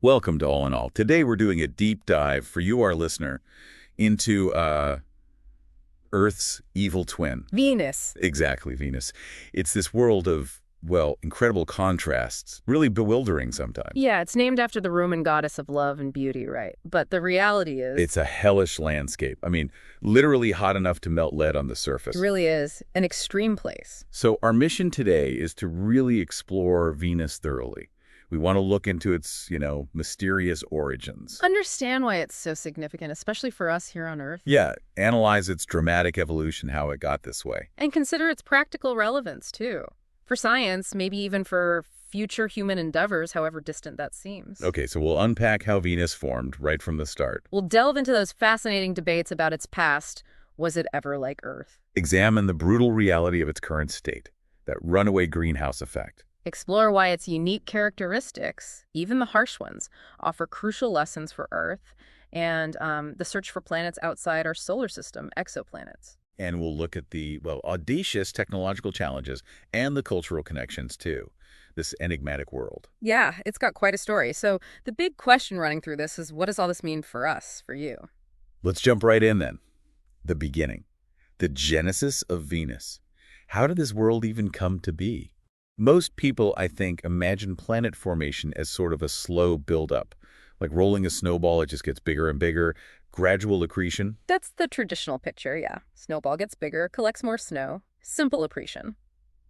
Welcome to All in All. Today we're doing a deep dive for you, our listener, into Earth's evil twin. Venus. Exactly, Venus. It's this world of, well, incredible contrasts, really bewildering sometimes. Yeah, it's named after the Roman goddess of love and beauty, right? But the reality is... It's a hellish landscape. I mean, literally hot enough to melt lead on the surface. It really is an extreme place. So our mission today is to really explore Venus thoroughly. We want to look into its, mysterious origins. Understand why it's so significant, especially for us here on Earth. Yeah, analyze its dramatic evolution, how it got this way. And consider its practical relevance, too. For science, maybe even for future human endeavors, however distant that seems. Okay, so we'll unpack how Venus formed right from the start. We'll delve into those fascinating debates about its past. Was it ever like Earth? Examine the brutal reality of its current state, that runaway greenhouse effect. Explore why its unique characteristics, even the harsh ones, offer crucial lessons for Earth and the search for planets outside our solar system, exoplanets. And we'll look at the, audacious technological challenges and the cultural connections, too. This enigmatic world. Yeah, it's got quite a story. So the big question running through this is, what does all this mean for us, for you? Let's jump right in, then. The beginning. The genesis of Venus. How did this world even come to be? Most people, I think, imagine planet formation as sort of a slow buildup. Like rolling a snowball, it just gets bigger and bigger. Gradual accretion. That's the traditional picture, yeah. Snowball gets bigger, collects more snow. Simple accretion.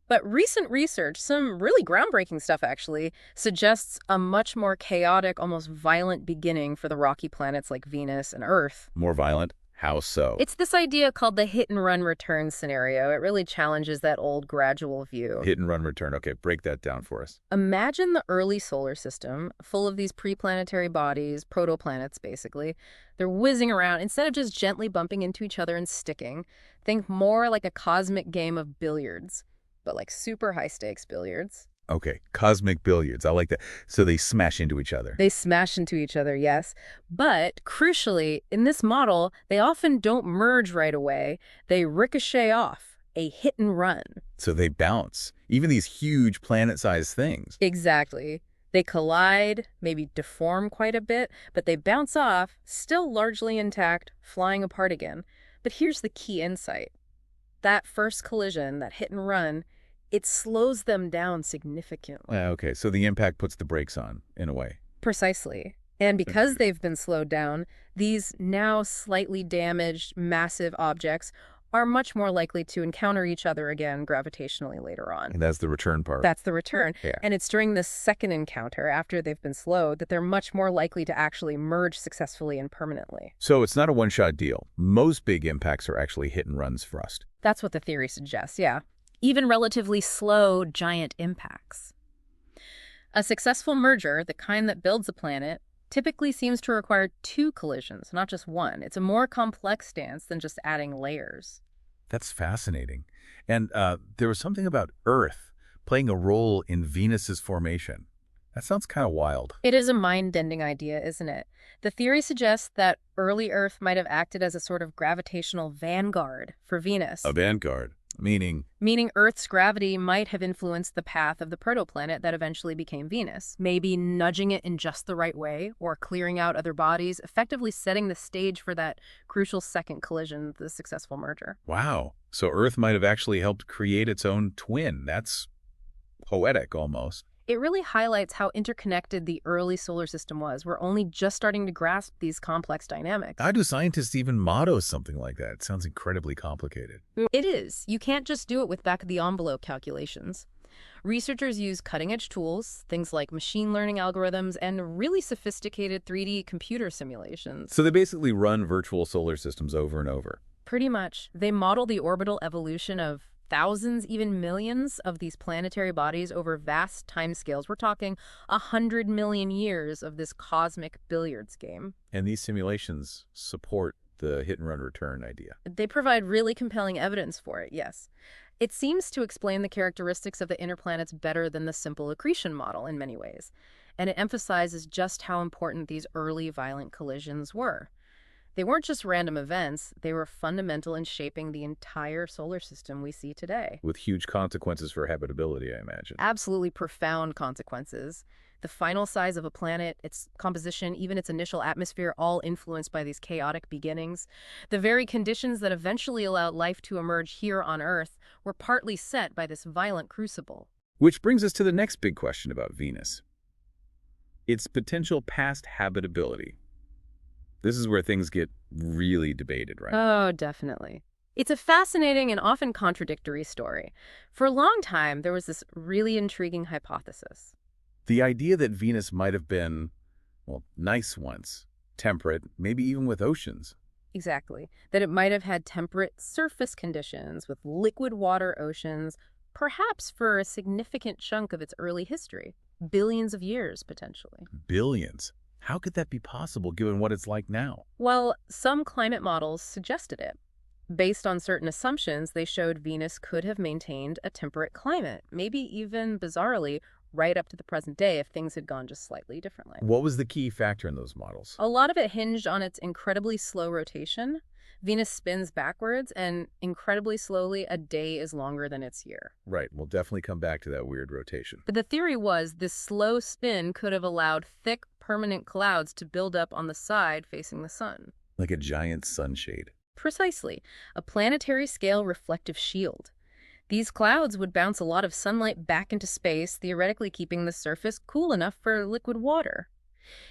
But recent research, some really groundbreaking stuff actually, suggests a much more chaotic, almost violent beginning for the rocky planets like Venus and Earth. More violent? How so? It's this idea called the hit-and-run return scenario. It really challenges that old gradual view. Hit-and-run return. Okay, break that down for us. Imagine the early solar system, full of these preplanetary bodies, protoplanets basically. They're whizzing around. Instead of just gently bumping into each other and sticking, think more like a cosmic game of billiards, but like super high-stakes billiards. Okay, cosmic billiards. I like that. So they smash into each other. They smash into each other, yes. But crucially, in this model, they often don't merge right away. They ricochet off, a hit and run. So they bounce. Even these huge planet-sized things. Exactly. They collide, maybe deform quite a bit, but they bounce off, still largely intact, flying apart again. But here's the key insight. That first collision, that hit and run, it slows them down significantly. Okay, so the impact puts the brakes on, in a way. Precisely. And because they've been slowed down, these now slightly damaged, massive objects are much more likely to encounter each other again gravitationally later on. And that's the return part. That's the return. Yeah. And it's during this second encounter, after they've been slowed, that they're much more likely to actually merge successfully and permanently. So it's not a one-shot deal. Most big impacts are actually hit-and-runs for us. That's what the theory suggests, yeah. Even relatively slow, giant impacts. A successful merger, the kind that builds a planet, typically seems to require two collisions, not just one. It's a more complex dance than just adding layers. That's fascinating. And there was something about Earth playing a role in Venus's formation. That sounds kind of wild. It is a mind-bending idea, isn't it? The theory suggests that early Earth might have acted as a sort of gravitational vanguard for Venus. A vanguard? Meaning Earth's gravity might have influenced the path of the protoplanet that eventually became Venus, maybe nudging it in just the right way or clearing out other bodies, effectively setting the stage for that crucial second collision, the successful merger. wow. So Earth might have actually helped create its own twin. That's poetic almost. It really highlights how interconnected the early solar system was. We're only just starting to grasp these complex dynamics. How do scientists even model something like that? It sounds incredibly complicated. It is. You can't just do it with back-of-the-envelope calculations. Researchers use cutting-edge tools, things like machine learning algorithms, and really sophisticated 3D computer simulations. So they basically run virtual solar systems over and over. Pretty much. They model the orbital evolution of thousands, even millions of these planetary bodies over vast timescales. We're talking 100 million years of this cosmic billiards game. And these simulations support the hit-and-run return idea. They provide really compelling evidence for it, yes. It seems to explain the characteristics of the inner planets better than the simple accretion model in many ways. And it emphasizes just how important these early violent collisions were. They weren't just random events, they were fundamental in shaping the entire solar system we see today. With huge consequences for habitability, I imagine. Absolutely profound consequences. The final size of a planet, its composition, even its initial atmosphere, all influenced by these chaotic beginnings. The very conditions that eventually allowed life to emerge here on Earth were partly set by this violent crucible. Which brings us to the next big question about Venus. Its potential past habitability. This is where things get really debated, right? Oh, definitely. It's a fascinating and often contradictory story. For a long time, there was this really intriguing hypothesis. The idea that Venus might have been, well, nice once, temperate, maybe even with oceans. Exactly. That it might have had temperate surface conditions with liquid water oceans, perhaps for a significant chunk of its early history. Billions of years, potentially. Billions. How could that be possible given what it's like now? Well, some climate models suggested it. Based on certain assumptions, they showed Venus could have maintained a temperate climate, maybe even, bizarrely, right up to the present day if things had gone just slightly differently. What was the key factor in those models? A lot of it hinged on its incredibly slow rotation. Venus spins backwards, and incredibly slowly, a day is longer than its year. Right, we'll definitely come back to that weird rotation. But the theory was this slow spin could have allowed thick, permanent clouds to build up on the side facing the sun. Like a giant sunshade. Precisely, a planetary-scale reflective shield. These clouds would bounce a lot of sunlight back into space, theoretically keeping the surface cool enough for liquid water.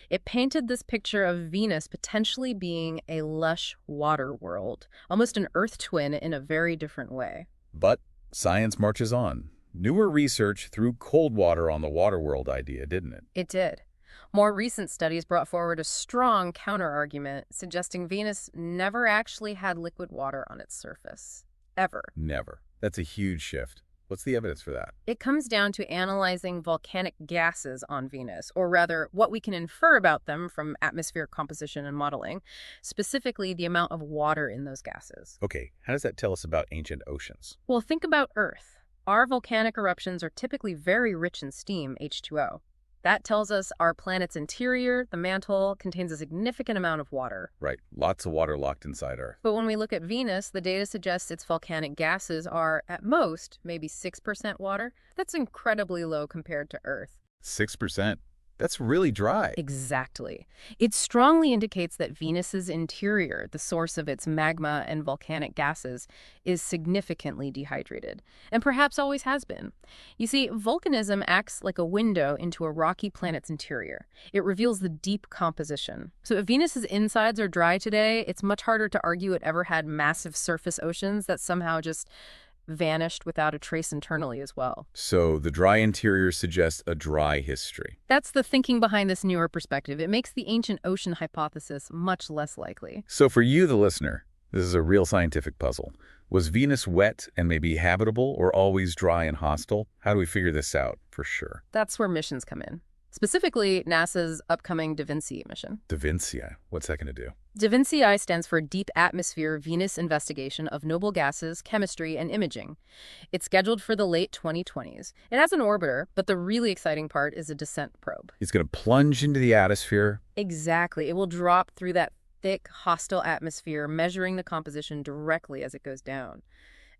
It painted this picture of Venus potentially being a lush water world, almost an Earth twin in a very different way. But science marches on. Newer research threw cold water on the water world idea, didn't it? It did. More recent studies brought forward a strong counterargument, suggesting Venus never actually had liquid water on its surface. Ever. Never. That's a huge shift. What's the evidence for that? It comes down to analyzing volcanic gases on Venus, or rather, what we can infer about them from atmospheric composition and modeling, specifically the amount of water in those gases. Okay, how does that tell us about ancient oceans? Well, think about Earth. Our volcanic eruptions are typically very rich in steam, H2O. That tells us our planet's interior, the mantle, contains a significant amount of water. Right, lots of water locked inside Earth. But when we look at Venus, the data suggests its volcanic gases are, at most, maybe 6% water. That's incredibly low compared to Earth. 6%? That's really dry. Exactly. It strongly indicates that Venus's interior, the source of its magma and volcanic gases, is significantly dehydrated, and perhaps always has been. You see, volcanism acts like a window into a rocky planet's interior. It reveals the deep composition. So if Venus's insides are dry today, it's much harder to argue it ever had massive surface oceans that somehow just vanished without a trace internally as well. So the dry interior suggests a dry history. That's the thinking behind this newer perspective. It makes the ancient ocean hypothesis much less likely. So for you, the listener, this is a real scientific puzzle. Was Venus wet and maybe habitable or always dry and hostile? How do we figure this out for sure? That's where missions come in. Specifically, NASA's upcoming Da Vinci mission. Da Vinci, what's that going to do? Da Vinci stands for Deep Atmosphere Venus Investigation of Noble Gases, Chemistry, and Imaging. It's scheduled for the late 2020s. It has an orbiter, but the really exciting part is a descent probe. It's going to plunge into the atmosphere. Exactly. It will drop through that thick, hostile atmosphere, measuring the composition directly as it goes down.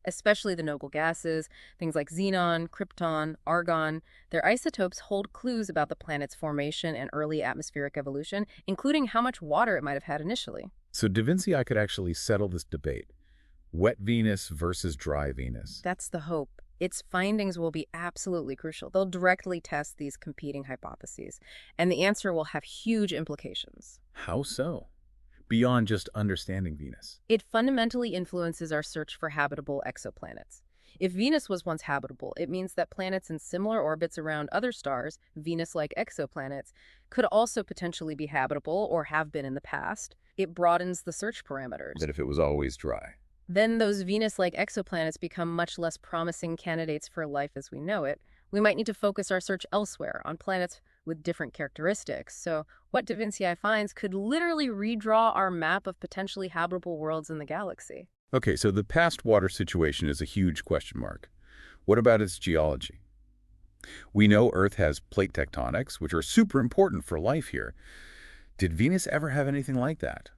Especially the noble gases, things like xenon, krypton, argon. Their isotopes hold clues about the planet's formation and early atmospheric evolution, including how much water it might have had initially. So Da Vinci could actually settle this debate. Wet Venus versus dry Venus. That's the hope. Its findings will be absolutely crucial. They'll directly test these competing hypotheses, and the answer will have huge implications. How so? Beyond just understanding Venus. It fundamentally influences our search for habitable exoplanets. If Venus was once habitable, it means that planets in similar orbits around other stars, Venus-like exoplanets, could also potentially be habitable or have been in the past. It broadens the search parameters. That if it was always dry. Then those Venus-like exoplanets become much less promising candidates for life as we know it. We might need to focus our search elsewhere, on planets with different characteristics. So what Da Vinci finds could literally redraw our map of potentially habitable worlds in the galaxy. Okay, so the past water situation is a huge question mark. What about its geology? We know Earth has plate tectonics, which are super important for life here. Did Venus ever have anything like that?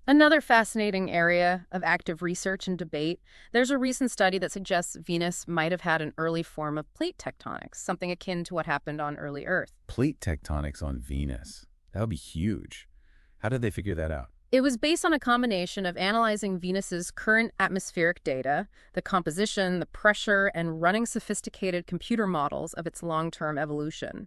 Another fascinating area of active research and debate, there's a recent study that suggests Venus might have had an early form of plate tectonics, something akin to what happened on early Earth. Plate tectonics on Venus. That would be huge. How did they figure that out? It was based on a combination of analyzing Venus's current atmospheric data, the composition, the pressure, and running sophisticated computer models of its long-term evolution.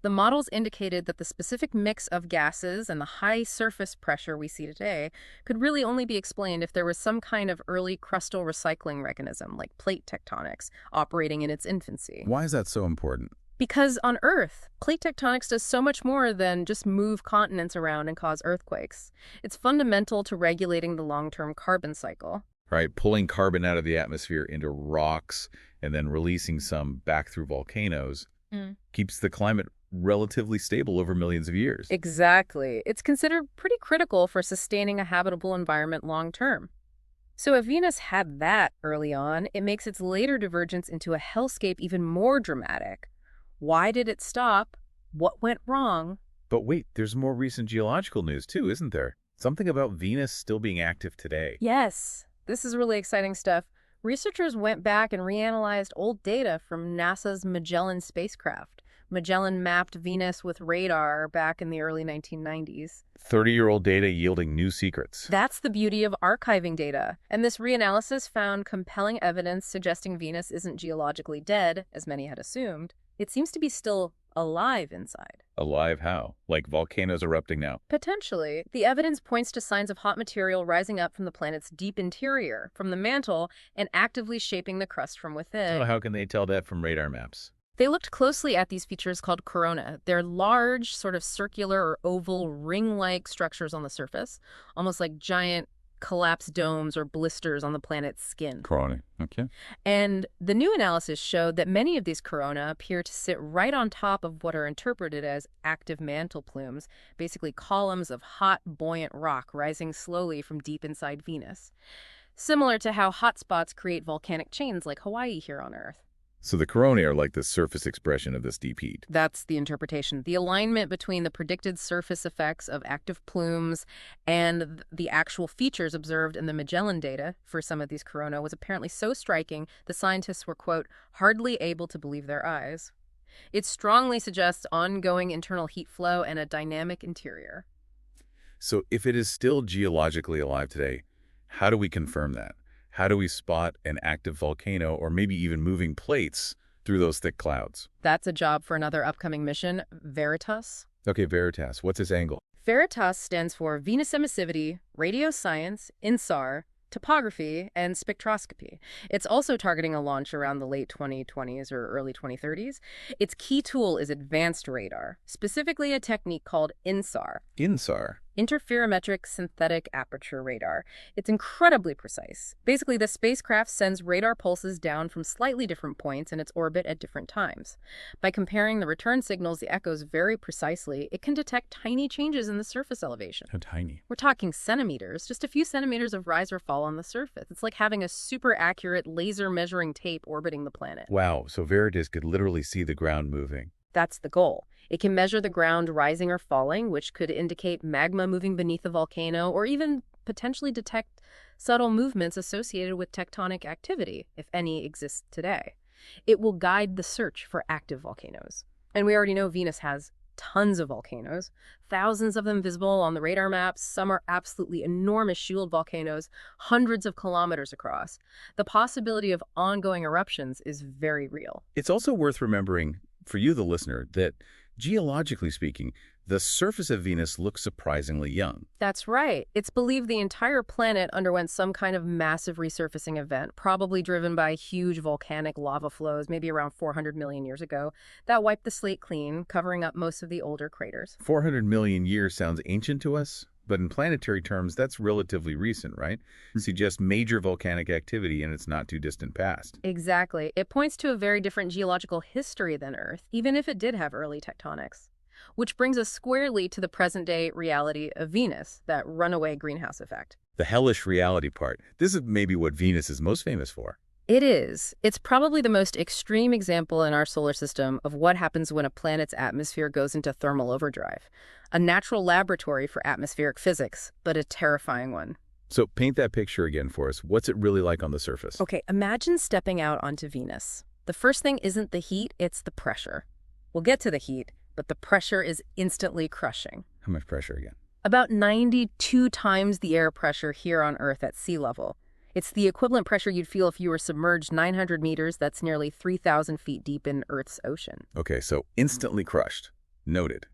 The models indicated that the specific mix of gases and the high surface pressure we see today could really only be explained if there was some kind of early crustal recycling mechanism, like plate tectonics, operating in its infancy. Why is that so important? Because on Earth, plate tectonics does so much more than just move continents around and cause earthquakes. It's fundamental to regulating the long-term carbon cycle. Right, pulling carbon out of the atmosphere into rocks and then releasing some back through volcanoes keeps the climate relatively stable over millions of years. Exactly. It's considered pretty critical for sustaining a habitable environment long-term. So if Venus had that early on, it makes its later divergence into a hellscape even more dramatic. Why did it stop? What went wrong? But wait, there's more recent geological news too, isn't there? Something about Venus still being active today. Yes, this is really exciting stuff. Researchers went back and reanalyzed old data from NASA's Magellan spacecraft. Magellan mapped Venus with radar back in the early 1990s. 30-year-old data yielding new secrets. That's the beauty of archiving data. And this reanalysis found compelling evidence suggesting Venus isn't geologically dead, as many had assumed. It seems to be still alive inside. Alive how? Like volcanoes erupting now? Potentially. The evidence points to signs of hot material rising up from the planet's deep interior, from the mantle, and actively shaping the crust from within. So how can they tell that from radar maps? They looked closely at these features called corona. They're large, sort of circular or oval, ring-like structures on the surface, almost like giant collapsed domes or blisters on the planet's skin. Corona, okay. And the new analysis showed that many of these corona appear to sit right on top of what are interpreted as active mantle plumes, basically columns of hot, buoyant rock rising slowly from deep inside Venus. Similar to how hotspots create volcanic chains like Hawaii here on Earth. So the coronae are like the surface expression of this deep heat. That's the interpretation. The alignment between the predicted surface effects of active plumes and the actual features observed in the Magellan data for some of these corona was apparently so striking the scientists were, quote, hardly able to believe their eyes. It strongly suggests ongoing internal heat flow and a dynamic interior. So if it is still geologically alive today, how do we confirm that? How do we spot an active volcano or maybe even moving plates through those thick clouds? That's a job for another upcoming mission, Veritas. Okay, Veritas, what's its angle? Veritas stands for Venus Emissivity, Radio Science, INSAR, Topography, and Spectroscopy. It's also targeting a launch around the late 2020s or early 2030s. Its key tool is advanced radar, specifically a technique called INSAR. INSAR? Interferometric synthetic aperture radar. It's incredibly precise. Basically, the spacecraft sends radar pulses down from slightly different points in its orbit at different times. By comparing the return signals, the echoes very precisely, it can detect tiny changes in the surface elevation. How tiny? We're talking centimeters, just a few centimeters of rise or fall on the surface. It's like having a super accurate laser measuring tape orbiting the planet. Wow, so Veritas could literally see the ground moving. That's the goal. It can measure the ground rising or falling, which could indicate magma moving beneath a volcano, or even potentially detect subtle movements associated with tectonic activity, if any exists today. It will guide the search for active volcanoes. And we already know Venus has tons of volcanoes, thousands of them visible on the radar maps. Some are absolutely enormous shield volcanoes, hundreds of kilometers across. The possibility of ongoing eruptions is very real. It's also worth remembering, for you, the listener, that geologically speaking, the surface of Venus looks surprisingly young. That's right. It's believed the entire planet underwent some kind of massive resurfacing event, probably driven by huge volcanic lava flows, maybe around 400 million years ago, that wiped the slate clean, covering up most of the older craters. 400 million years sounds ancient to us, but in planetary terms, that's relatively recent, right? Suggests major volcanic activity in its not-too-distant past. Exactly. It points to a very different geological history than Earth, even if it did have early tectonics. Which brings us squarely to the present-day reality of Venus, that runaway greenhouse effect. The hellish reality part. This is maybe what Venus is most famous for. It is. It's probably the most extreme example in our solar system of what happens when a planet's atmosphere goes into thermal overdrive. A natural laboratory for atmospheric physics, but a terrifying one. So paint that picture again for us. What's it really like on the surface? Okay, imagine stepping out onto Venus. The first thing isn't the heat, it's the pressure. We'll get to the heat, but the pressure is instantly crushing. How much pressure again? About 92 times the air pressure here on Earth at sea level. It's the equivalent pressure you'd feel if you were submerged 900 meters, that's nearly 3,000 feet deep in Earth's ocean. Okay, so instantly crushed. Noted.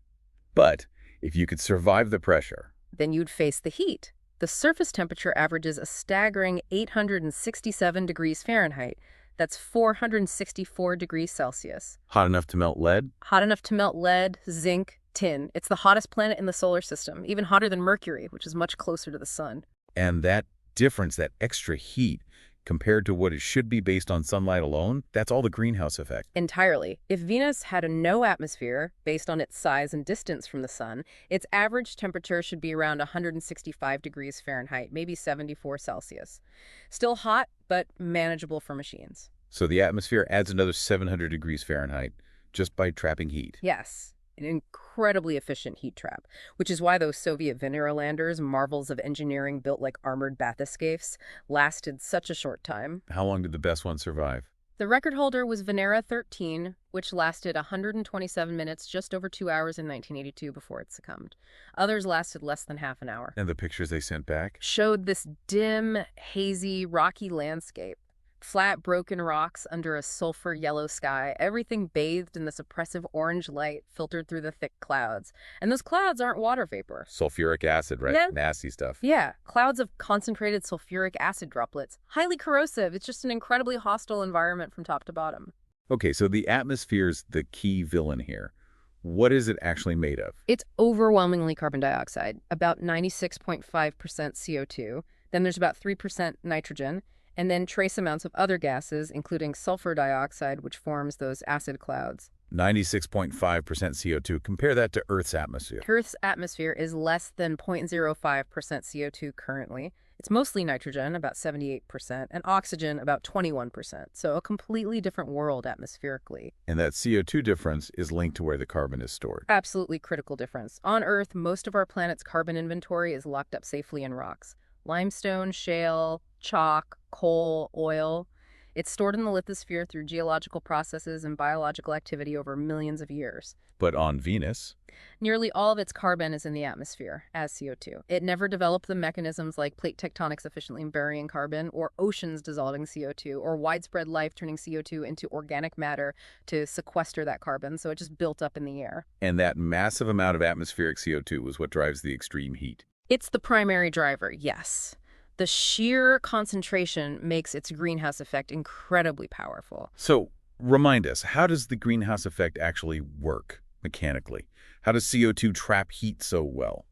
But if you could survive the pressure, Then you'd face the heat. The surface temperature averages a staggering 867 degrees Fahrenheit. That's 464 degrees Celsius. hot enough to melt lead? Hot enough to melt lead, zinc, tin. It's the hottest planet in the solar system, even hotter than Mercury, which is much closer to the sun. And that difference, that extra heat, compared to what it should be based on sunlight alone, that's all the greenhouse effect. Entirely. If Venus had a no atmosphere, based on its size and distance from the sun, its average temperature should be around 165 degrees Fahrenheit, maybe 74 Celsius. Still hot, but manageable for machines. So the atmosphere adds another 700 degrees Fahrenheit just by trapping heat. Yes, an incredibly efficient heat trap, which is why those Soviet Venera landers, marvels of engineering built like armored bathyscapes, lasted such a short time. How long did the best one survive? The record holder was Venera 13, which lasted 127 minutes, just over 2 hours in 1982 before it succumbed. Others lasted less than half an hour. And the pictures they sent back? Showed this dim, hazy, rocky landscape. Flat, broken rocks under a sulfur yellow sky, everything bathed in this oppressive orange light filtered through the thick clouds. And those clouds aren't water vapor. Sulfuric acid, right? Yeah. Nasty stuff. Yeah, clouds of concentrated sulfuric acid droplets. Highly corrosive. It's just an incredibly hostile environment from top to bottom. Okay, so the atmosphere's the key villain here. What is it actually made of? It's overwhelmingly carbon dioxide, about 96.5% CO2. Then there's about 3% nitrogen, and then trace amounts of other gases, including sulfur dioxide, which forms those acid clouds. 96.5% CO2. Compare that to Earth's atmosphere. Earth's atmosphere is less than 0.05% CO2 currently. It's mostly nitrogen, about 78%, and oxygen, about 21%. So a completely different world atmospherically. And that CO2 difference is linked to where the carbon is stored. Absolutely critical difference. On Earth, most of our planet's carbon inventory is locked up safely in rocks. Limestone, shale, chalk, coal, oil. It's stored in the lithosphere through geological processes and biological activity over millions of years. But on Venus, Nearly all of its carbon is in the atmosphere as CO2. It never developed the mechanisms like plate tectonics efficiently burying carbon, or oceans dissolving CO2, or widespread life turning CO2 into organic matter to sequester that carbon, so it just built up in the air. and that massive amount of atmospheric CO2 is what drives the extreme heat. It's the primary driver, yes. The sheer concentration makes its greenhouse effect incredibly powerful. So, remind us, how does the greenhouse effect actually work mechanically? How does CO2 trap heat so well?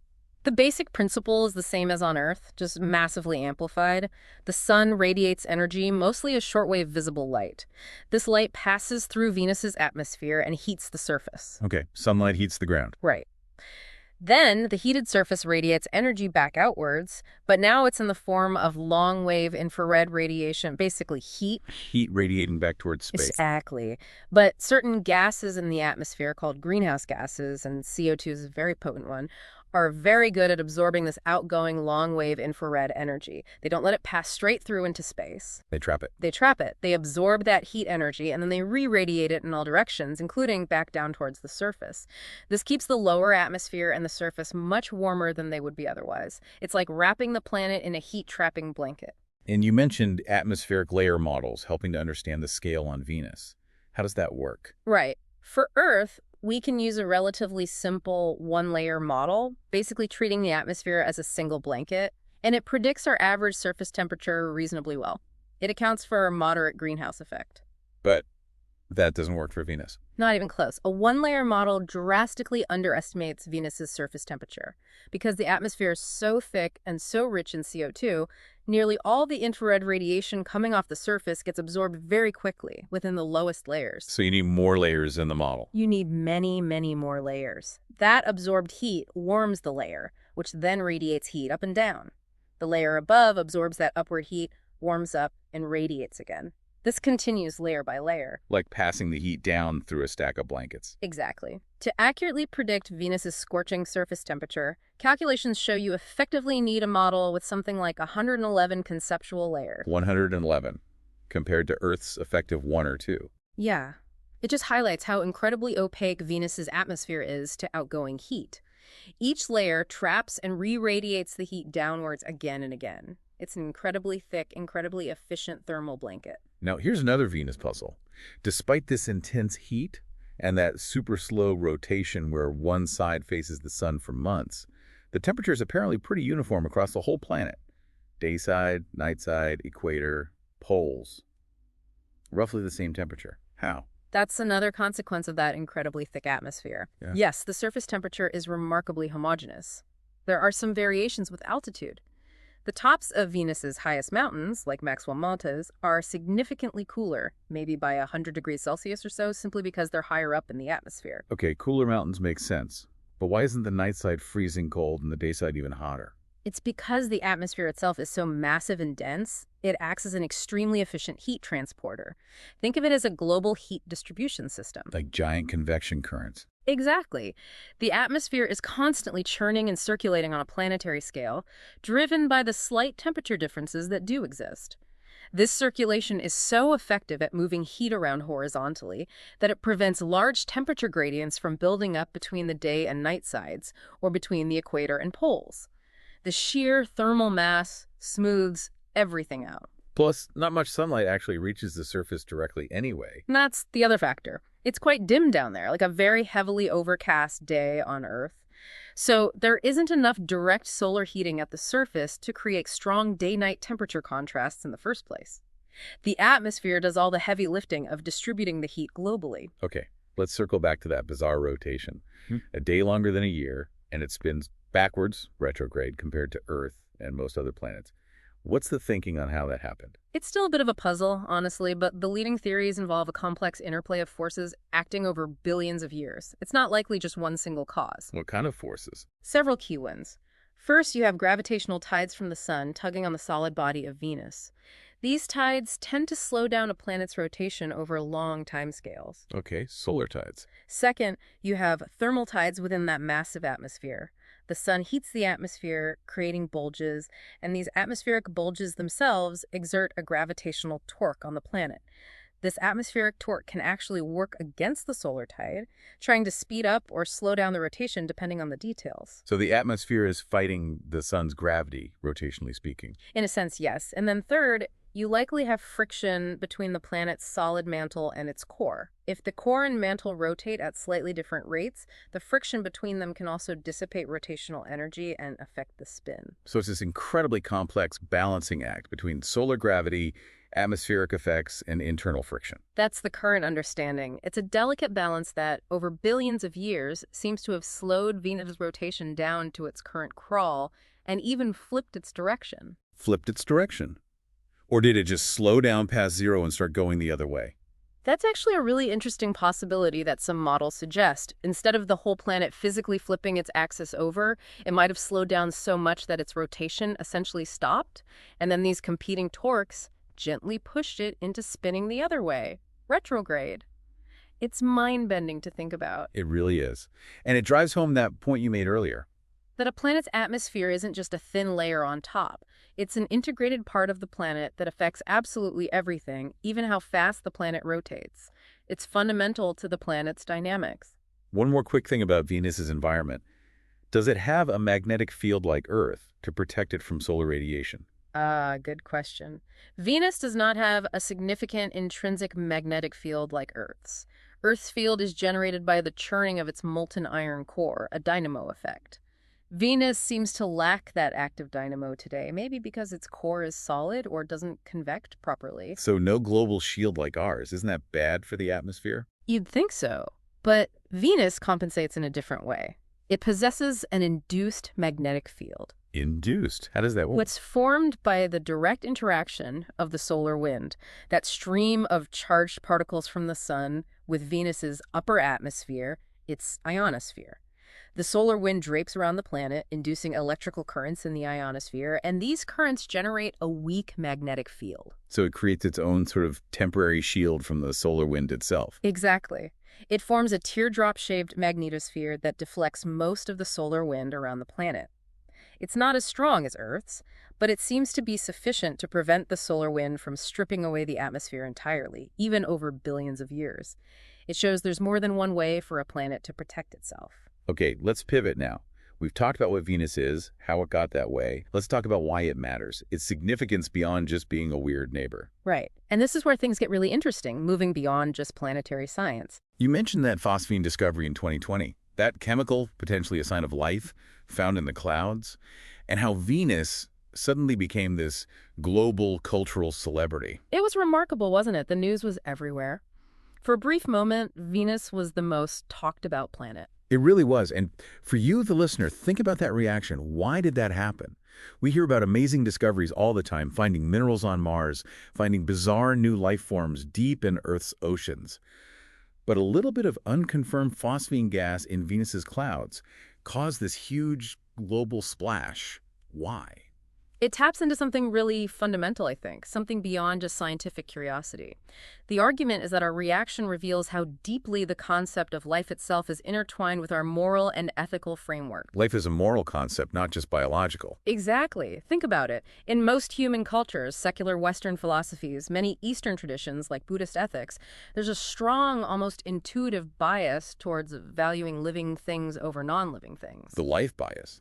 The basic principle is the same as on Earth, just massively amplified. The sun radiates energy, mostly as shortwave visible light. This light passes through Venus's atmosphere and heats the surface. Okay, sunlight heats the ground. Right. Then the heated surface radiates energy back outwards, but now it's in the form of long-wave infrared radiation, basically heat. Heat radiating back towards space. Exactly. But certain gases in the atmosphere called greenhouse gases, and CO2 is a very potent one, are very good at absorbing this outgoing long-wave infrared energy. They don't let it pass straight through into space. They trap it. They trap it. They absorb that heat energy, and then they re-radiate it in all directions, including back down towards the surface. This keeps the lower atmosphere and the surface much warmer than they would be otherwise. It's like wrapping the planet in a heat-trapping blanket. And you mentioned atmospheric layer models helping to understand the scale on Venus. How does that work? Right. For Earth, we can use a relatively simple one-layer model, basically treating the atmosphere as a single blanket, and it predicts our average surface temperature reasonably well. It accounts for a moderate greenhouse effect. But that doesn't work for Venus. Not even close. A one-layer model drastically underestimates Venus's surface temperature. Because the atmosphere is so thick and so rich in CO2, nearly all the infrared radiation coming off the surface gets absorbed very quickly within the lowest layers. So you need more layers in the model. You need many, many more layers. That absorbed heat warms the layer, which then radiates heat up and down. The layer above absorbs that upward heat, warms up, and radiates again. This continues layer by layer. Like passing the heat down through a stack of blankets. Exactly. To accurately predict Venus's scorching surface temperature, calculations show you effectively need a model with something like 111 conceptual layers. 111, compared to Earth's effective 1 or 2. Yeah. It just highlights how incredibly opaque Venus's atmosphere is to outgoing heat. Each layer traps and re-radiates the heat downwards again and again. It's an incredibly thick, incredibly efficient thermal blanket. Now, here's another Venus puzzle. Despite this intense heat and that super slow rotation where one side faces the sun for months, the temperature is apparently pretty uniform across the whole planet. Day side, night side, equator, poles. Roughly the same temperature. How? That's another consequence of that incredibly thick atmosphere. Yeah. Yes, the surface temperature is remarkably homogeneous. There are some variations with altitude. The tops of Venus's highest mountains, like Maxwell Mountains, are significantly cooler, maybe by 100 degrees Celsius or so, simply because they're higher up in the atmosphere. Okay, cooler mountains make sense. But why isn't the night side freezing cold and the day side even hotter? It's because the atmosphere itself is so massive and dense, it acts as an extremely efficient heat transporter. Think of it as a global heat distribution system. Like giant convection currents. Exactly. The atmosphere is constantly churning and circulating on a planetary scale, driven by the slight temperature differences that do exist. This circulation is so effective at moving heat around horizontally that it prevents large temperature gradients from building up between the day and night sides, or between the equator and poles. The sheer thermal mass smooths everything out. Plus, not much sunlight actually reaches the surface directly anyway. And that's the other factor. It's quite dim down there, like a very heavily overcast day on Earth. So there isn't enough direct solar heating at the surface to create strong day-night temperature contrasts in the first place. The atmosphere does all the heavy lifting of distributing the heat globally. Okay, let's circle back to that bizarre rotation. A day longer than a year, and it spins backwards, retrograde, compared to Earth and most other planets. What's the thinking on how that happened? It's still a bit of a puzzle, honestly, but the leading theories involve a complex interplay of forces acting over billions of years. It's not likely just one single cause. What kind of forces? Several key ones. First, you have gravitational tides from the sun tugging on the solid body of Venus. These tides tend to slow down a planet's rotation over long timescales. Okay, solar tides. Second, you have thermal tides within that massive atmosphere. The sun heats the atmosphere, creating bulges, and these atmospheric bulges themselves exert a gravitational torque on the planet. This atmospheric torque can actually work against the solar tide, trying to speed up or slow down the rotation depending on the details. So the atmosphere is fighting the sun's gravity, rotationally speaking. In a sense, yes. And then third, you likely have friction between the planet's solid mantle and its core. If the core and mantle rotate at slightly different rates, the friction between them can also dissipate rotational energy and affect the spin. So it's this incredibly complex balancing act between solar gravity, atmospheric effects, and internal friction. That's the current understanding. It's a delicate balance that, over billions of years, seems to have slowed Venus's rotation down to its current crawl and even flipped its direction. Flipped its direction? Or did it just slow down past zero and start going the other way? That's actually a really interesting possibility that some models suggest. Instead of the whole planet physically flipping its axis over, it might have slowed down so much that its rotation essentially stopped, and then these competing torques gently pushed it into spinning the other way, retrograde. It's mind-bending to think about. It really is. And it drives home that point you made earlier. That a planet's atmosphere isn't just a thin layer on top. It's an integrated part of the planet that affects absolutely everything, even how fast the planet rotates. It's fundamental to the planet's dynamics. One more quick thing about Venus's environment. Does it have a magnetic field like Earth to protect it from solar radiation? Good question. Venus does not have a significant intrinsic magnetic field like Earth's. Earth's field is generated by the churning of its molten iron core, a dynamo effect. Venus seems to lack that active dynamo today, maybe because its core is solid or doesn't convect properly. So no global shield like ours. Isn't that bad for the atmosphere? You'd think so, but Venus compensates in a different way. It possesses an induced magnetic field. Induced? How does that work? What's formed by the direct interaction of the solar wind, that stream of charged particles from the sun with Venus's upper atmosphere, its ionosphere. The solar wind drapes around the planet, inducing electrical currents in the ionosphere, and these currents generate a weak magnetic field. So it creates its own sort of temporary shield from the solar wind itself. Exactly. It forms a teardrop-shaped magnetosphere that deflects most of the solar wind around the planet. It's not as strong as Earth's, but it seems to be sufficient to prevent the solar wind from stripping away the atmosphere entirely, even over billions of years. It shows there's more than one way for a planet to protect itself. Okay, let's pivot now. We've talked about what Venus is, how it got that way. Let's talk about why it matters. Its significance beyond just being a weird neighbor. Right. And this is where things get really interesting, moving beyond just planetary science. You mentioned that phosphine discovery in 2020. That chemical, potentially a sign of life, found in the clouds, and how Venus suddenly became this global cultural celebrity. It was remarkable, wasn't it? The news was everywhere. For a brief moment, Venus was the most talked about planet. It really was. And for you, the listener, think about that reaction. Why did that happen? We hear about amazing discoveries all the time, finding minerals on Mars, finding bizarre new life forms deep in Earth's oceans. But a little bit of unconfirmed phosphine gas in Venus's clouds caused this huge global splash. Why? It taps into something really fundamental, I think, something beyond just scientific curiosity. The argument is that our reaction reveals how deeply the concept of life itself is intertwined with our moral and ethical framework. Life is a moral concept, not just biological. Exactly. Think about it. In most human cultures, secular Western philosophies, many Eastern traditions like Buddhist ethics, there's a strong, almost intuitive bias towards valuing living things over non-living things. The life bias.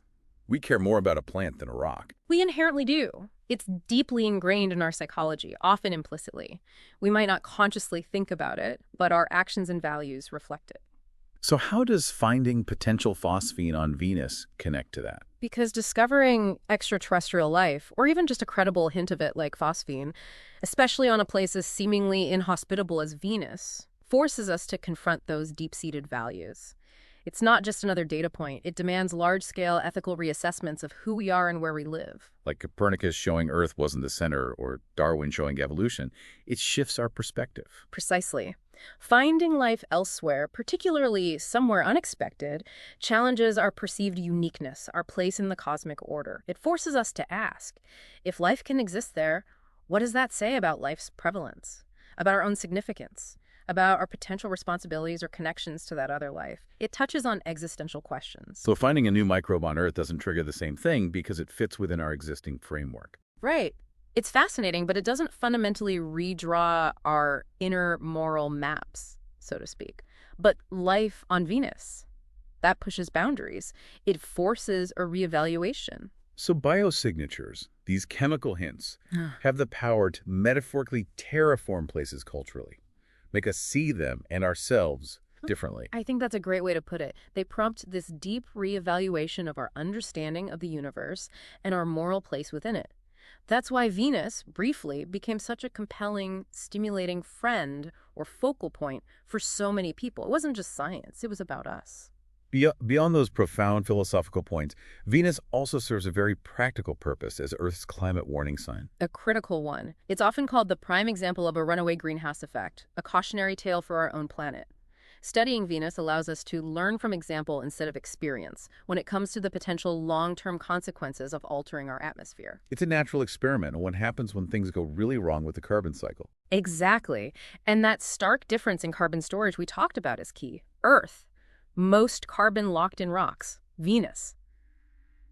We care more about a plant than a rock. We inherently do. It's deeply ingrained in our psychology, often implicitly. We might not consciously think about it, but our actions and values reflect it. So how does finding potential phosphine on Venus connect to that? Because discovering extraterrestrial life, or even just a credible hint of it like phosphine, especially on a place as seemingly inhospitable as Venus, forces us to confront those deep-seated values. It's not just another data point. It demands large-scale ethical reassessments of who we are and where we live. Like Copernicus showing Earth wasn't the center or Darwin showing evolution, it shifts our perspective. Precisely. Finding life elsewhere, particularly somewhere unexpected, challenges our perceived uniqueness, our place in the cosmic order. It forces us to ask, if life can exist there, what does that say about life's prevalence, about our own significance, about our potential responsibilities or connections to that other life? It touches on existential questions. So finding a new microbe on Earth doesn't trigger the same thing because it fits within our existing framework. Right. It's fascinating, but it doesn't fundamentally redraw our inner moral maps, so to speak. But life on Venus, that pushes boundaries. It forces a reevaluation. So biosignatures, these chemical hints, have the power to metaphorically terraform places culturally, make us see them and ourselves differently. I think that's a great way to put it. They prompt this deep reevaluation of our understanding of the universe and our moral place within it. That's why Venus, briefly, became such a compelling, stimulating friend or focal point for so many people. It wasn't just science, it was about us. Beyond those profound philosophical points, Venus also serves a very practical purpose as Earth's climate warning sign. A critical one. It's often called the prime example of a runaway greenhouse effect, a cautionary tale for our own planet. Studying Venus allows us to learn from example instead of experience when it comes to the potential long-term consequences of altering our atmosphere. It's a natural experiment on what happens when things go really wrong with the carbon cycle. Exactly. And that stark difference in carbon storage we talked about is key. Earth. Most carbon locked in rocks. Venus.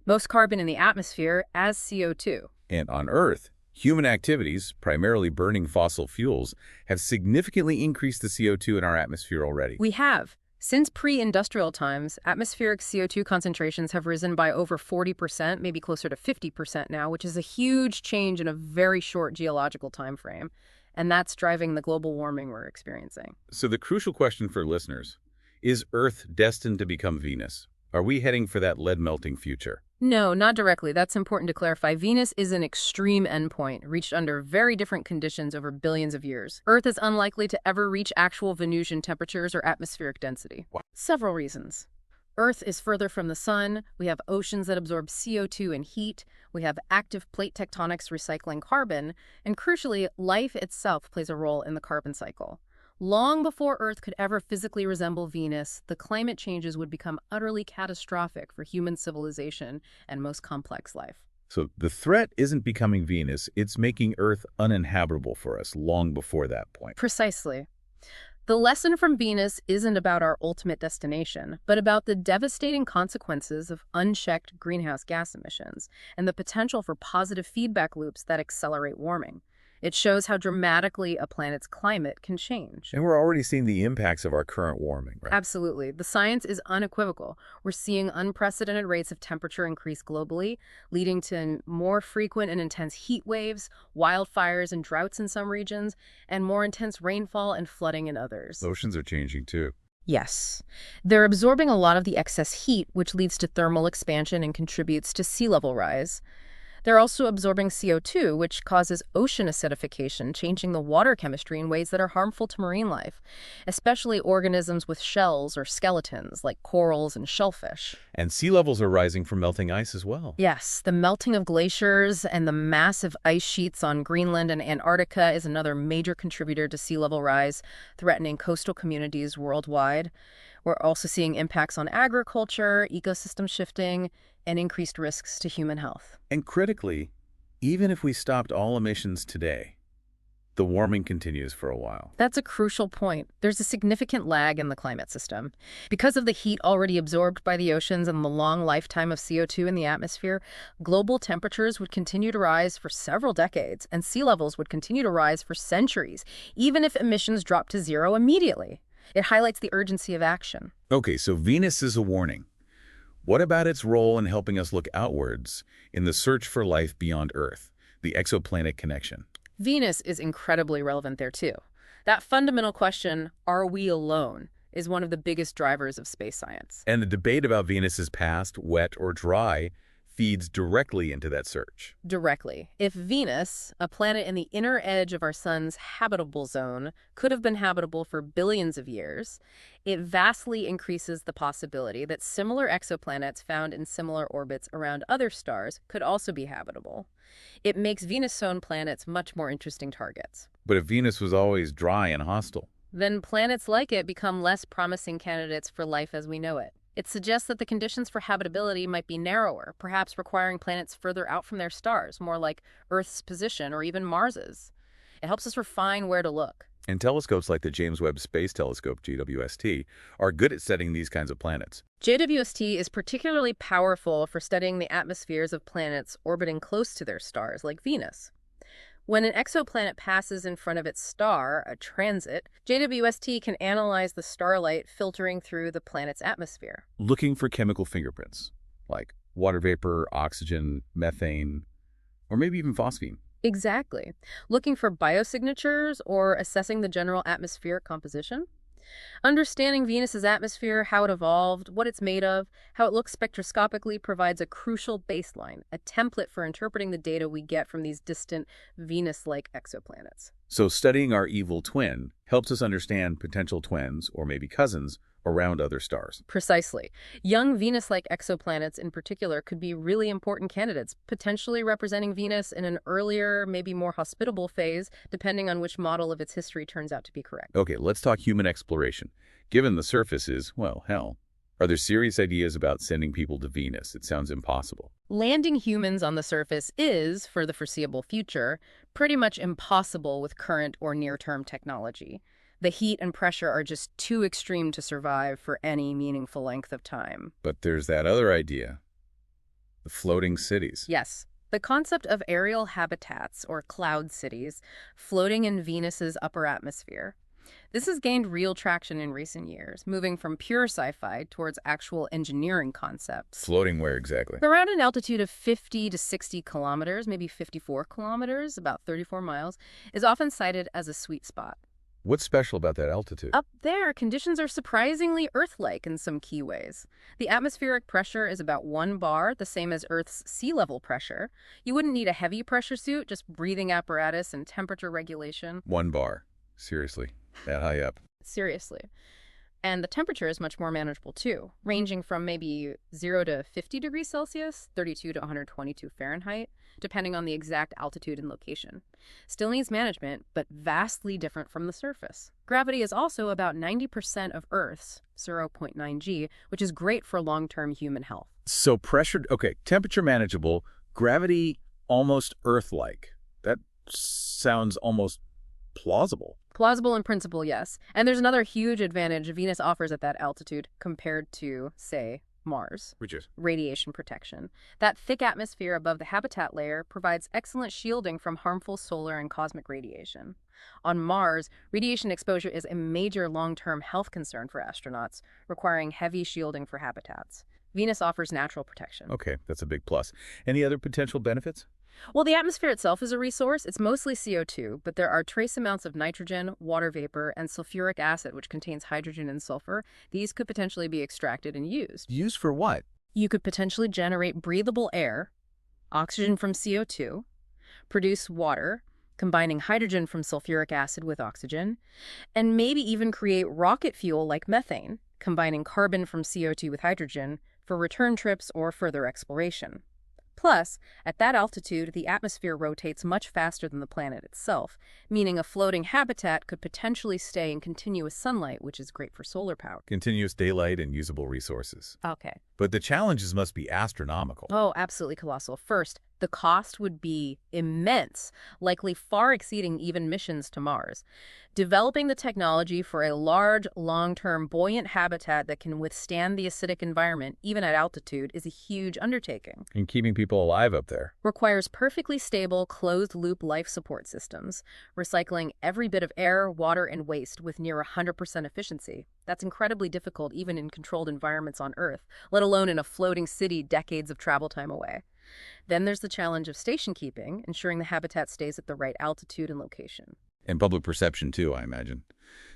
Most carbon in the atmosphere as CO2. And on Earth, human activities, primarily burning fossil fuels, have significantly increased the CO2 in our atmosphere already. We have. Since pre-industrial times, atmospheric CO2 concentrations have risen by over 40%, maybe closer to 50% now, which is a huge change in a very short geological time frame. And that's driving the global warming we're experiencing. So the crucial question for listeners, is Earth destined to become Venus? Are we heading for that lead-melting future? No, not directly. That's important to clarify. Venus is an extreme endpoint, reached under very different conditions over billions of years. Earth is unlikely to ever reach actual Venusian temperatures or atmospheric density. Wow. Several reasons. Earth is further from the sun. We have oceans that absorb CO2 and heat. We have active plate tectonics recycling carbon. And crucially, life itself plays a role in the carbon cycle. Long before Earth could ever physically resemble Venus, the climate changes would become utterly catastrophic for human civilization and most complex life. So the threat isn't becoming Venus, it's making Earth uninhabitable for us long before that point. Precisely. The lesson from Venus isn't about our ultimate destination, but about the devastating consequences of unchecked greenhouse gas emissions and the potential for positive feedback loops that accelerate warming. It shows how dramatically a planet's climate can change. And we're already seeing the impacts of our current warming, right? Absolutely. The science is unequivocal. We're seeing unprecedented rates of temperature increase globally, leading to more frequent and intense heat waves, wildfires and droughts in some regions, and more intense rainfall and flooding in others. Oceans are changing too. Yes. They're absorbing a lot of the excess heat, which leads to thermal expansion and contributes to sea level rise. They're also absorbing CO2, which causes ocean acidification, changing the water chemistry in ways that are harmful to marine life, especially organisms with shells or skeletons, like corals and shellfish. And sea levels are rising from melting ice as well. Yes, the melting of glaciers and the massive ice sheets on Greenland and Antarctica is another major contributor to sea level rise, threatening coastal communities worldwide. We're also seeing impacts on agriculture, ecosystem shifting, and increased risks to human health. And critically, even if we stopped all emissions today, the warming continues for a while. That's a crucial point. There's a significant lag in the climate system. Because of the heat already absorbed by the oceans and the long lifetime of CO2 in the atmosphere, global temperatures would continue to rise for several decades, and sea levels would continue to rise for centuries, even if emissions dropped to zero immediately. It highlights the urgency of action. Okay, so Venus is a warning. What about its role in helping us look outwards in the search for life beyond Earth, the exoplanet connection? Venus is incredibly relevant there, too. That fundamental question, are we alone, is one of the biggest drivers of space science. And the debate about Venus's past, wet or dry, feeds directly into that search. Directly. If Venus, a planet in the inner edge of our sun's habitable zone, could have been habitable for billions of years, it vastly increases the possibility that similar exoplanets found in similar orbits around other stars could also be habitable. It makes Venus-sown planets much more interesting targets. But if Venus was always dry and hostile, Then planets like it become less promising candidates for life as we know it. It suggests that the conditions for habitability might be narrower, perhaps requiring planets further out from their stars, more like Earth's position or even Mars's. It helps us refine where to look. and telescopes like the James Webb Space Telescope, JWST, are good at studying these kinds of planets. JWST is particularly powerful for studying the atmospheres of planets orbiting close to their stars, like Venus. When an exoplanet passes in front of its star, a transit, JWST can analyze the starlight filtering through the planet's atmosphere. Looking for chemical fingerprints, like water vapor, oxygen, methane, or maybe even phosphine. Exactly. Looking for biosignatures or assessing the general atmospheric composition. Understanding Venus's atmosphere, how it evolved, what it's made of, how it looks spectroscopically provides a crucial baseline, a template for interpreting the data we get from these distant Venus-like exoplanets. So studying our evil twin helps us understand potential twins, or maybe cousins, around other stars. Precisely. Young Venus-like exoplanets in particular could be really important candidates, potentially representing Venus in an earlier, maybe more hospitable phase, depending on which model of its history turns out to be correct. Okay, let's talk human exploration. Given the surface is, well, hell, are there serious ideas about sending people to Venus? It sounds impossible. Landing humans on the surface is, for the foreseeable future, pretty much impossible with current or near-term technology. The heat and pressure are just too extreme to survive for any meaningful length of time. But there's that other idea, the floating cities. Yes, the concept of aerial habitats, or cloud cities, floating in Venus's upper atmosphere. This has gained real traction in recent years, moving from pure sci-fi towards actual engineering concepts. Floating where exactly? Around an altitude of 50 to 60 kilometers, maybe 54 kilometers, about 34 miles, is often cited as a sweet spot. What's special about that altitude? Up there, conditions are surprisingly Earth-like in some key ways. The atmospheric pressure is about 1 bar, the same as Earth's sea level pressure. You wouldn't need a heavy pressure suit, just breathing apparatus and temperature regulation. 1 bar. Seriously, that high up. Seriously. And the temperature is much more manageable too, ranging from maybe 0 to 50 degrees Celsius, 32 to 122 Fahrenheit, depending on the exact altitude and location. Still needs management, but vastly different from the surface. Gravity is also about 90% of Earth's, 0.9 G, which is great for long-term human health. So temperature manageable, gravity almost Earth-like. That sounds almost plausible. Plausible in principle, yes. And there's another huge advantage Venus offers at that altitude compared to, say, Mars. Which is? Radiation protection. That thick atmosphere above the habitat layer provides excellent shielding from harmful solar and cosmic radiation. On Mars, radiation exposure is a major long-term health concern for astronauts, requiring heavy shielding for habitats. Venus offers natural protection. Okay, that's a big plus. Any other potential benefits? Well, the atmosphere itself is a resource. It's mostly CO2, but there are trace amounts of nitrogen, water vapor, and sulfuric acid, which contains hydrogen and sulfur. These could potentially be extracted and used. Used for what? You could potentially generate breathable air, oxygen from CO2, produce water, combining hydrogen from sulfuric acid with oxygen, and maybe even create rocket fuel like methane, combining carbon from CO2 with hydrogen for return trips or further exploration. Plus, at that altitude, the atmosphere rotates much faster than the planet itself, meaning a floating habitat could potentially stay in continuous sunlight, which is great for solar power. Continuous daylight and usable resources. Okay. But the challenges must be astronomical. Oh, absolutely colossal. First, the cost would be immense, likely far exceeding even missions to Mars. Developing the technology for a large, long-term, buoyant habitat that can withstand the acidic environment, even at altitude, is a huge undertaking. And keeping people alive up there. Requires perfectly stable, closed-loop life support systems, recycling every bit of air, water, and waste with near 100% efficiency. That's incredibly difficult even in controlled environments on Earth, let alone in a floating city decades of travel time away. Then there's the challenge of station keeping, ensuring the habitat stays at the right altitude and location. And public perception, too, I imagine.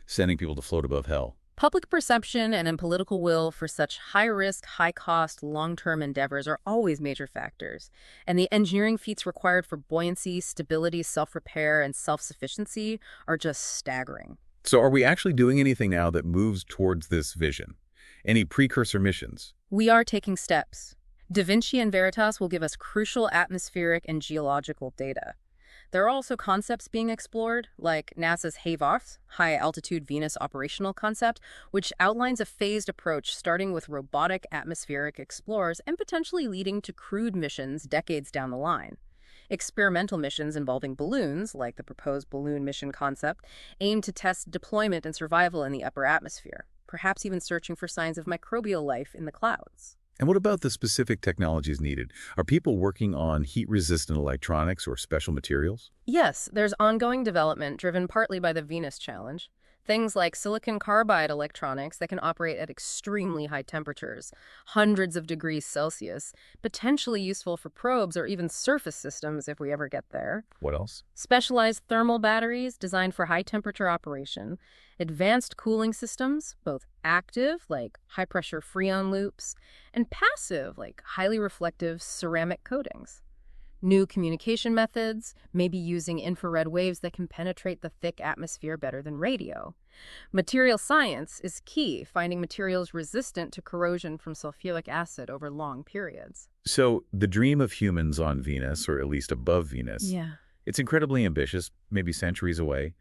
Sending people to float above hell. Public perception and political will for such high-risk, high-cost, long-term endeavors are always major factors. And the engineering feats required for buoyancy, stability, self-repair, and self-sufficiency are just staggering. So are we actually doing anything now that moves towards this vision? Any precursor missions? We are taking steps. Da Vinci and Veritas will give us crucial atmospheric and geological data. There are also concepts being explored, like NASA's HAVOS, High-Altitude Venus Operational Concept, which outlines a phased approach starting with robotic atmospheric explorers and potentially leading to crewed missions decades down the line. Experimental missions involving balloons, like the proposed balloon mission concept, aim to test deployment and survival in the upper atmosphere, perhaps even searching for signs of microbial life in the clouds. And what about the specific technologies needed? Are people working on heat-resistant electronics or special materials? Yes, there's ongoing development driven partly by the Venus Challenge. Things like silicon carbide electronics that can operate at extremely high temperatures, hundreds of degrees Celsius, potentially useful for probes or even surface systems if we ever get there. What else? Specialized thermal batteries designed for high-temperature operation, advanced cooling systems, both active, like high-pressure Freon loops, and passive, like highly reflective ceramic coatings. New communication methods, maybe using infrared waves that can penetrate the thick atmosphere better than radio. Material science is key, finding materials resistant to corrosion from sulfuric acid over long periods. So the dream of humans on Venus, or at least above Venus, it's incredibly ambitious, maybe centuries away,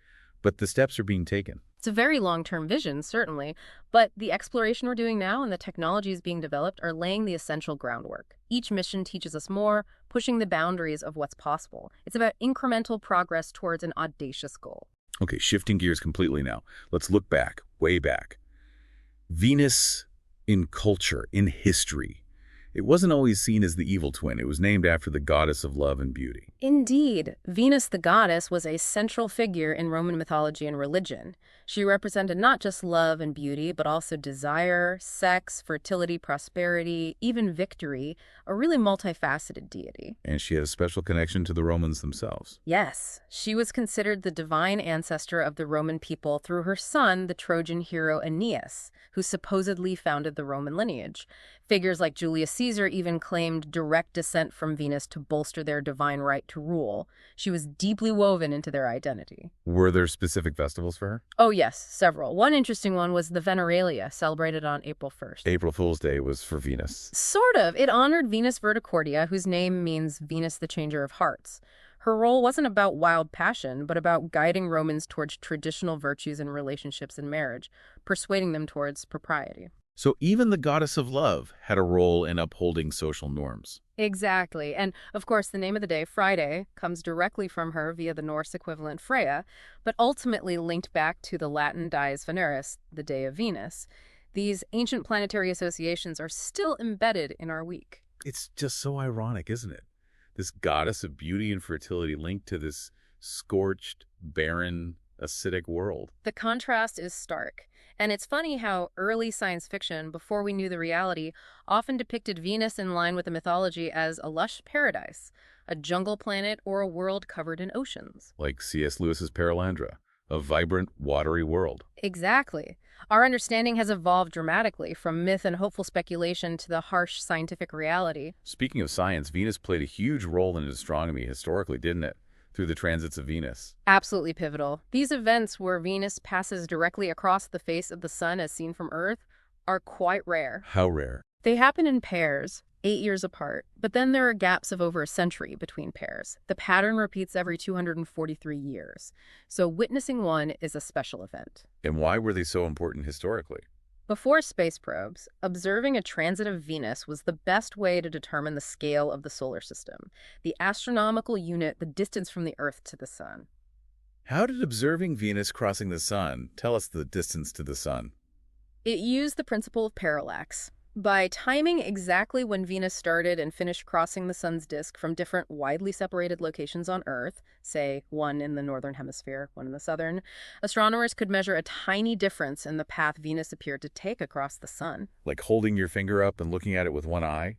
but the steps are being taken. It's a very long-term vision, certainly, but the exploration we're doing now and the technologies being developed are laying the essential groundwork. Each mission teaches us more, pushing the boundaries of what's possible. It's about incremental progress towards an audacious goal. Okay, shifting gears completely now. Let's look back, way back. Venus in culture, in history. It wasn't always seen as the evil twin. It was named after the goddess of love and beauty. Indeed, Venus the goddess was a central figure in Roman mythology and religion. She represented not just love and beauty, but also desire, sex, fertility, prosperity, even victory, a really multifaceted deity. And she had a special connection to the Romans themselves. Yes, she was considered the divine ancestor of the Roman people through her son, the Trojan hero Aeneas, who supposedly founded the Roman lineage. Figures like Julius Caesar even claimed direct descent from Venus to bolster their divine right to rule. She was deeply woven into their identity. Were there specific festivals for her? Oh yes, several. One interesting one was the Veneralia, celebrated on April 1st. April Fool's Day was for Venus. Sort of. It honored Venus Verticordia, whose name means Venus the Changer of Hearts. Her role wasn't about wild passion, but about guiding Romans towards traditional virtues in relationships and marriage, persuading them towards propriety. So even the goddess of love had a role in upholding social norms. Exactly. And, of course, the name of the day, Friday, comes directly from her via the Norse equivalent Freya, but ultimately linked back to the Latin Dies Veneris, the day of Venus. These ancient planetary associations are still embedded in our week. It's just so ironic, isn't it? This goddess of beauty and fertility linked to this scorched, barren, acidic world. The contrast is stark. And it's funny how early science fiction, before we knew the reality, often depicted Venus in line with the mythology as a lush paradise, a jungle planet, or a world covered in oceans. Like C.S. Lewis's Perelandra, a vibrant, watery world. Exactly. Our understanding has evolved dramatically from myth and hopeful speculation to the harsh scientific reality. Speaking of science, Venus played a huge role in astronomy historically, didn't it? Through the transits of Venus. Absolutely pivotal. These events where Venus passes directly across the face of the sun as seen from Earth are quite rare. How rare? They happen in pairs, 8 years apart, but then there are gaps of over a century between pairs. The pattern repeats every 243 years. So witnessing one is a special event. And why were they so important historically? Before space probes, observing a transit of Venus was the best way to determine the scale of the solar system, the astronomical unit, the distance from the Earth to the sun. How did observing Venus crossing the sun tell us the distance to the sun? It used the principle of parallax. By timing exactly when Venus started and finished crossing the sun's disk from different widely separated locations on Earth, say one in the northern hemisphere, one in the southern, astronomers could measure a tiny difference in the path Venus appeared to take across the sun. Like holding your finger up and looking at it with one eye?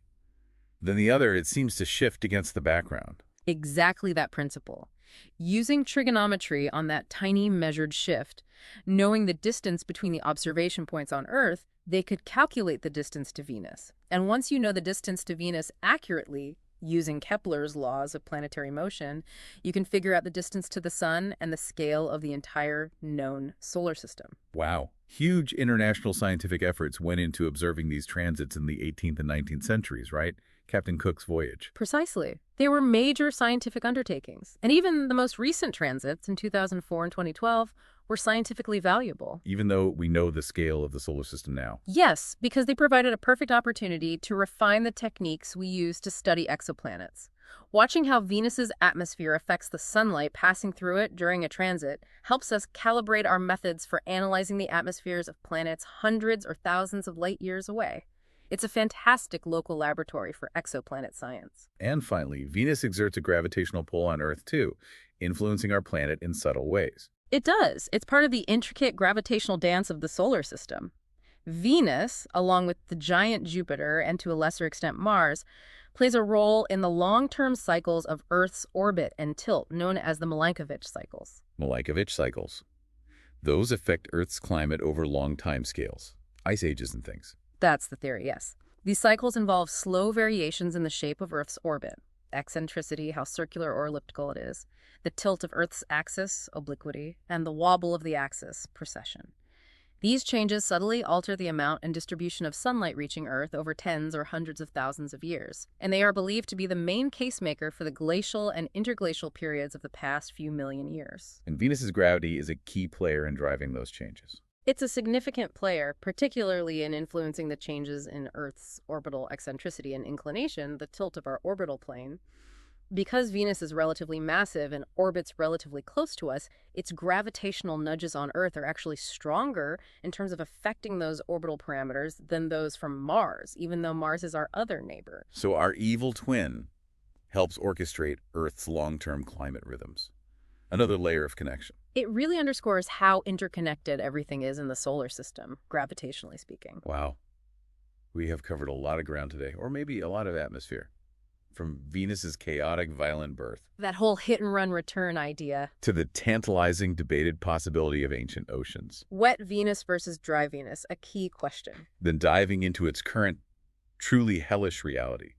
Then the other, it seems to shift against the background. Exactly that principle. Using trigonometry on that tiny measured shift, knowing the distance between the observation points on Earth, they could calculate the distance to Venus. And once you know the distance to Venus accurately, using Kepler's laws of planetary motion, you can figure out the distance to the sun and the scale of the entire known solar system. Wow. Huge international scientific efforts went into observing these transits in the 18th and 19th centuries, right? Captain Cook's voyage. Precisely. They were major scientific undertakings. And even the most recent transits in 2004 and 2012 were scientifically valuable. Even though we know the scale of the solar system now. Yes, because they provided a perfect opportunity to refine the techniques we use to study exoplanets. Watching how Venus's atmosphere affects the sunlight passing through it during a transit helps us calibrate our methods for analyzing the atmospheres of planets hundreds or thousands of light years away. It's a fantastic local laboratory for exoplanet science. And finally, Venus exerts a gravitational pull on Earth too, influencing our planet in subtle ways. It does. It's part of the intricate gravitational dance of the solar system. Venus, along with the giant Jupiter and to a lesser extent Mars, plays a role in the long-term cycles of Earth's orbit and tilt, known as the Milankovitch cycles. Milankovitch cycles. Those affect Earth's climate over long time scales, ice ages and things. That's the theory, yes. These cycles involve slow variations in the shape of Earth's orbit, eccentricity, how circular or elliptical it is, the tilt of Earth's axis, obliquity, and the wobble of the axis, precession. These changes subtly alter the amount and distribution of sunlight reaching Earth over tens or hundreds of thousands of years, and they are believed to be the main casemaker for the glacial and interglacial periods of the past few million years. And Venus's gravity is a key player in driving those changes. It's a significant player, particularly in influencing the changes in Earth's orbital eccentricity and inclination, the tilt of our orbital plane. Because Venus is relatively massive and orbits relatively close to us, its gravitational nudges on Earth are actually stronger in terms of affecting those orbital parameters than those from Mars, even though Mars is our other neighbor. So our evil twin helps orchestrate Earth's long-term climate rhythms. Another layer of connection. It really underscores how interconnected everything is in the solar system, gravitationally speaking. Wow. We have covered a lot of ground today, or maybe a lot of atmosphere. From Venus's chaotic, violent birth. That whole hit-and-run return idea. To the tantalizing, debated possibility of ancient oceans. Wet Venus versus dry Venus, a key question. Then diving into its current truly hellish reality.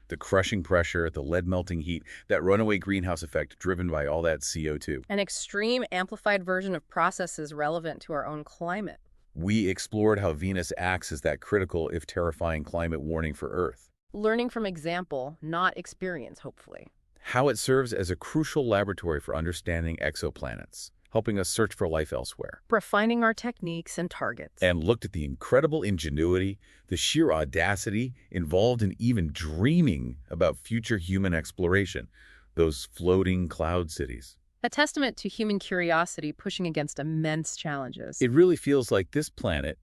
The crushing pressure, the lead-melting heat, that runaway greenhouse effect driven by all that CO2. An extreme amplified version of processes relevant to our own climate. We explored how Venus acts as that critical, if terrifying, climate warning for Earth. Learning from example, not experience, hopefully. How it serves as a crucial laboratory for understanding exoplanets, helping us search for life elsewhere. Refining our techniques and targets. And looked at the incredible ingenuity, the sheer audacity involved in even dreaming about future human exploration, those floating cloud cities. A testament to human curiosity pushing against immense challenges. It really feels like this planet,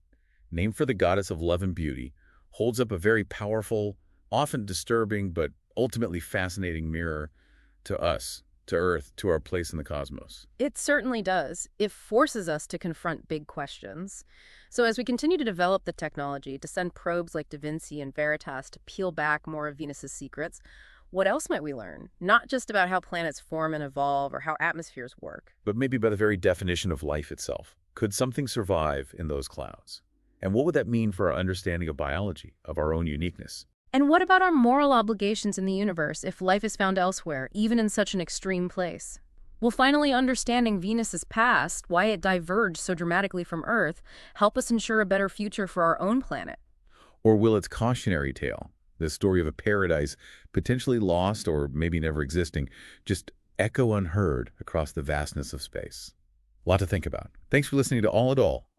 named for the goddess of love and beauty, holds up a very powerful, often disturbing, but ultimately fascinating mirror to us, to Earth, to our place in the cosmos. It certainly does. It forces us to confront big questions. So as we continue to develop the technology, to send probes like Da Vinci and Veritas to peel back more of Venus's secrets, what else might we learn? Not just about how planets form and evolve or how atmospheres work. But maybe by the very definition of life itself. Could something survive in those clouds? And what would that mean for our understanding of biology, of our own uniqueness? And what about our moral obligations in the universe if life is found elsewhere, even in such an extreme place? Will finally understanding Venus's past, why it diverged so dramatically from Earth, help us ensure a better future for our own planet? Or will its cautionary tale, the story of a paradise potentially lost or maybe never existing, just echo unheard across the vastness of space? A lot to think about. Thanks for listening to All at All,